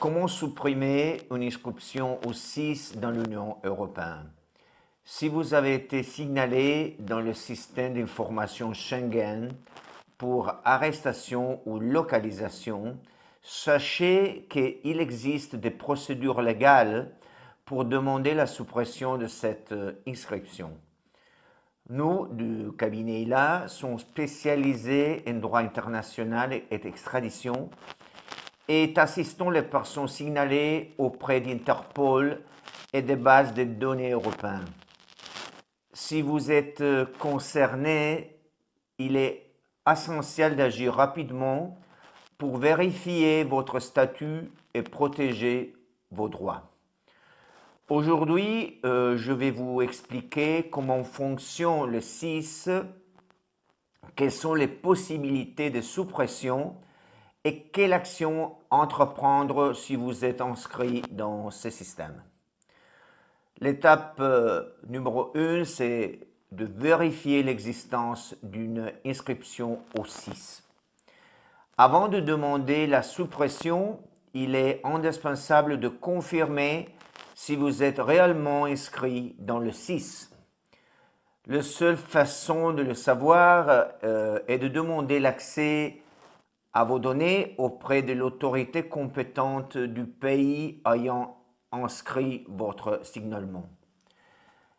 Comment supprimer une inscription au SIS dans l'Union européenne? Si vous avez été signalé dans le système d'information Schengen pour arrestation ou localisation, sachez qu'il existe des procédures légales pour demander la suppression de cette inscription. Nous, du cabinet ILA, sommes spécialisés en droit international et extradition et assistons les personnes signalées auprès d'Interpol et des bases de données européennes. Si vous êtes concerné, il est essentiel d'agir rapidement pour vérifier votre statut et protéger vos droits. Aujourd'hui, je vais vous expliquer comment fonctionne le SIS, quelles sont les possibilités de suppression et quelle action entreprendre si vous êtes inscrit dans ce système. L'étape numéro 1, c'est de vérifier l'existence d'une inscription au SIS. Avant de demander la suppression, il est indispensable de confirmer si vous êtes réellement inscrit dans le SIS. La seule façon de le savoir est de demander l'accès à vos données auprès de l'autorité compétente du pays ayant inscrit votre signalement.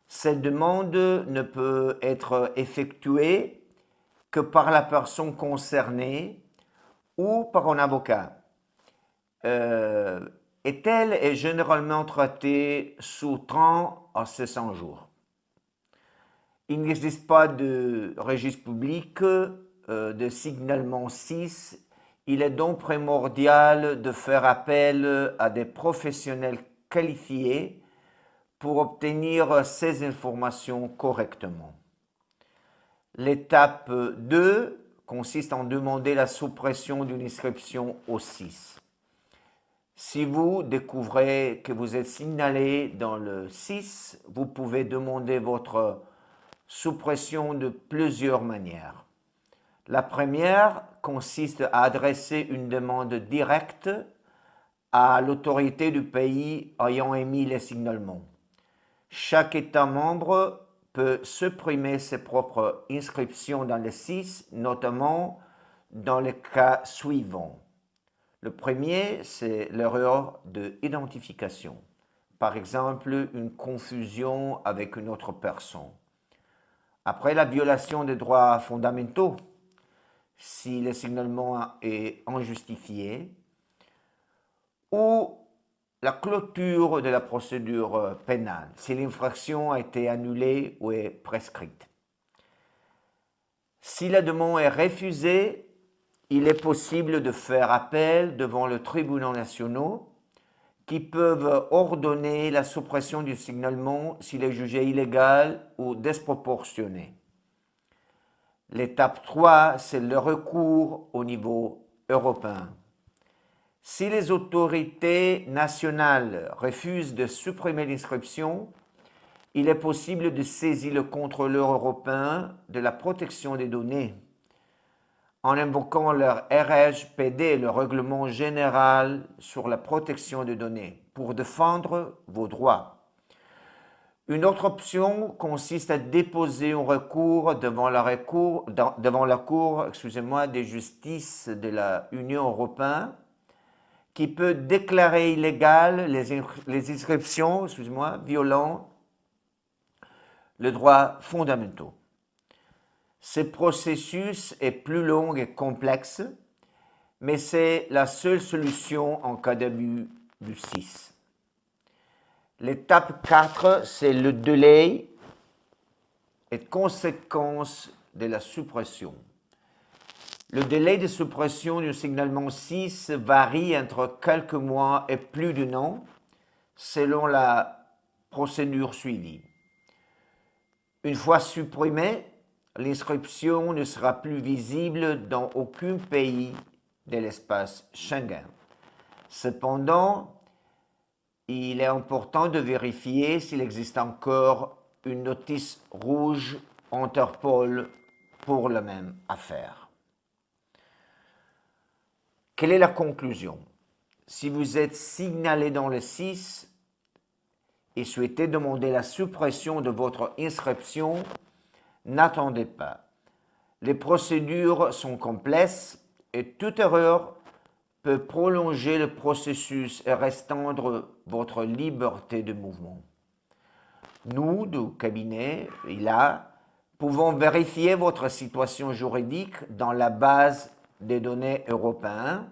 Cette demande ne peut être effectuée que par la personne concernée ou par un avocat. Et elle est généralement traitée sous 30 à 600 jours. Il n'existe pas de registre public de signalement SIS. Il est donc primordial de faire appel à des professionnels qualifiés pour obtenir ces informations correctement. L'étape 2 consiste en demander la suppression d'une inscription au SIS. Si vous découvrez que vous êtes signalé dans le SIS, vous pouvez demander votre suppression de plusieurs manières. La première consiste à adresser une demande directe à l'autorité du pays ayant émis les signalements. Chaque État membre peut supprimer ses propres inscriptions dans le SIS, notamment dans les cas suivants. Le premier, c'est l'erreur d'identification. Par exemple, une confusion avec une autre personne. Après, la violation des droits fondamentaux, si le signalement est injustifié, ou la clôture de la procédure pénale, si l'infraction a été annulée ou est prescrite. Si la demande est refusée, il est possible de faire appel devant le tribunal national qui peuvent ordonner la suppression du signalement s'il est jugé illégal ou disproportionné. L'étape 3, c'est le recours au niveau européen. Si les autorités nationales refusent de supprimer l'inscription, il est possible de saisir le contrôleur européen de la protection des données en invoquant leur RGPD, le règlement général sur la protection des données, pour défendre vos droits. Une autre option consiste à déposer un recours devant la Cour de justice de l'Union européenne qui peut déclarer illégales les inscriptions violant les droits fondamentaux. Ce processus est plus long et complexe, mais c'est la seule solution en cas d'abus du SIS. L'étape 4, c'est le délai et conséquences de la suppression. Le délai de suppression du signalement SIS varie entre quelques mois et plus d'un an, selon la procédure suivie. Une fois supprimée, l'inscription ne sera plus visible dans aucun pays de l'espace Schengen. Cependant, il est important de vérifier s'il existe encore une notice rouge Interpol pour la même affaire. Quelle est la conclusion? si vous êtes signalé dans le SIS et souhaitez demander la suppression de votre inscription, n'attendez pas. Les procédures sont complexes et toute erreur peut prolonger le processus et restreindre votre liberté de mouvement. Nous, du cabinet ILA, pouvons vérifier votre situation juridique dans la base des données européennes,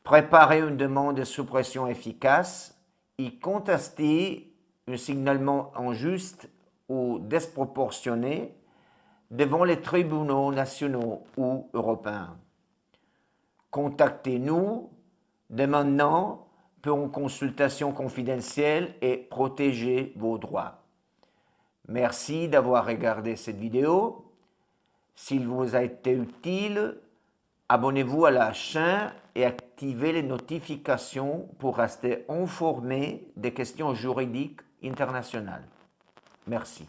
préparer une demande de suppression efficace et contester un signalement injuste ou disproportionné devant les tribunaux nationaux ou européens. Contactez-nous dès maintenant pour une consultation confidentielle et protéger vos droits. Merci d'avoir regardé cette vidéo. S'il vous a été utile, abonnez-vous à la chaîne et activez les notifications pour rester informé des questions juridiques internationales. Merci.